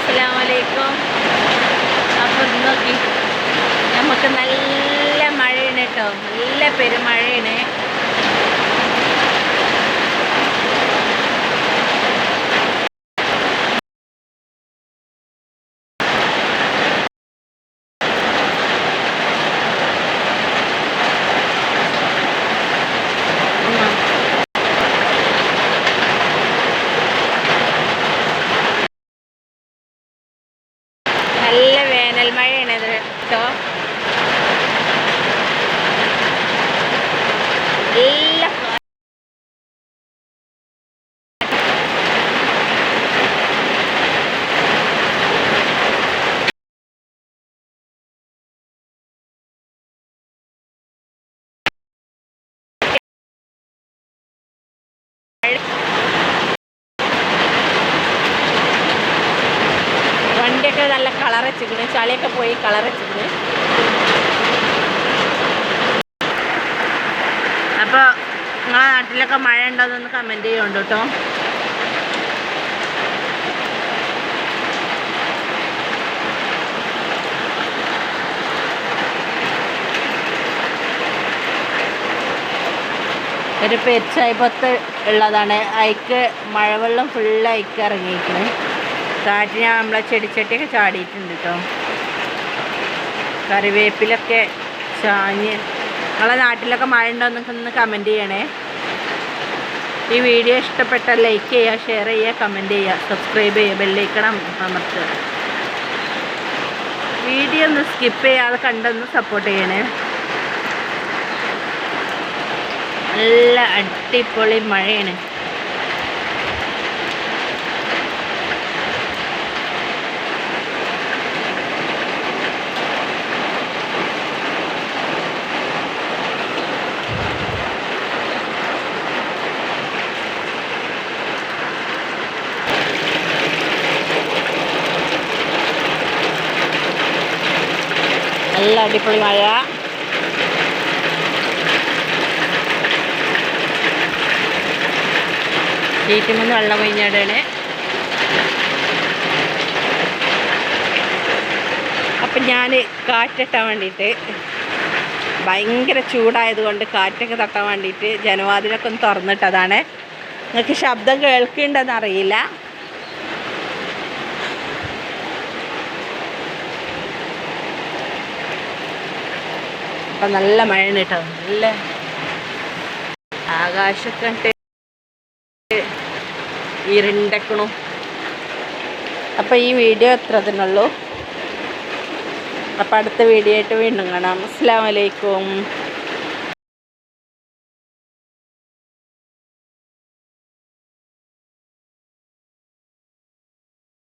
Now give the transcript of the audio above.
അസ്സലാമലൈക്കും. അപ്പോൾ നോക്കി നമുക്ക് നല്ല മഴയാണ് കേട്ടോ, നല്ല പെരുമഴയാണ്. നല്ല വേനൽ മഴയാണ് ഇത് കേട്ടോ. നല്ല വണ്ടിയൊക്കെ നല്ല കളർ വെച്ചിരിക്കണ്, ചളിയൊക്കെ പോയി കളർ വെച്ചിരിക്കണ്. അപ്പോൾ നിങ്ങളെ നാട്ടിലൊക്കെ മഴ ഉണ്ടോയെന്നൊന്ന് കമൻറ്റ് ചെയ്യുന്നുണ്ട് കേട്ടോ. ഒരു പെരിച്ചായിപ്പത്ത് ഉള്ളതാണ്, അതിക്ക് മഴവെള്ളം ഫുള്ള് അതിക്ക് ഇറങ്ങിയിരിക്കുന്നത്. കാറ്റിന് നമ്മളെ ചെടിച്ചട്ടിയൊക്കെ ചാടിയിട്ടുണ്ട് കേട്ടോ. കറിവേപ്പിലൊക്കെ ചാഞ്ഞ്. നിങ്ങളെ നാട്ടിലൊക്കെ മഴ ഉണ്ടോയെന്നൊക്കെ ഒന്ന് കമൻറ്റ് ചെയ്യണേ. ഈ വീഡിയോ ഇഷ്ടപ്പെട്ടാൽ ലൈക്ക് ചെയ്യുക, ഷെയർ ചെയ്യുക, കമൻറ്റ് ചെയ്യുക, സബ്സ്ക്രൈബ് ചെയ്യുക, ബെല്ലൈക്കണം അമർത്തുക. വീഡിയോ ഒന്ന് സ്കിപ്പ് ചെയ്യാതെ കണ്ടൊന്ന് സപ്പോർട്ട് ചെയ്യണേ. നല്ല അടിപൊളി മഴയാണ്. നല്ല അടിപൊളി മഴ. ചീറ്റുമെന്ന് വെള്ളം കൊഴിഞ്ഞാടാണ്. അപ്പം ഞാൻ കാറ്റിട്ടാൻ വേണ്ടിയിട്ട്, ഭയങ്കര ചൂടായതുകൊണ്ട് കാറ്റൊക്കെ തട്ടാൻ വേണ്ടിയിട്ട് ജനവാതിലൊക്കെ ഒന്ന് തുറന്നിട്ടതാണ്. നിങ്ങൾക്ക് ശബ്ദം കേൾക്കുന്നുണ്ടെന്ന് അറിയില്ല. അപ്പം നല്ല മഴയാണ് കേട്ടോ, നല്ല ആകാശമൊക്കെ ഇരുണ്ടക്കണു. അപ്പോൾ ഈ വീഡിയോ എത്ര തന്നെയുള്ളൂ. അപ്പോൾ അടുത്ത വീഡിയോ ആയിട്ട് വീണ്ടും കാണാം. അസ്സലാമു അലൈക്കും.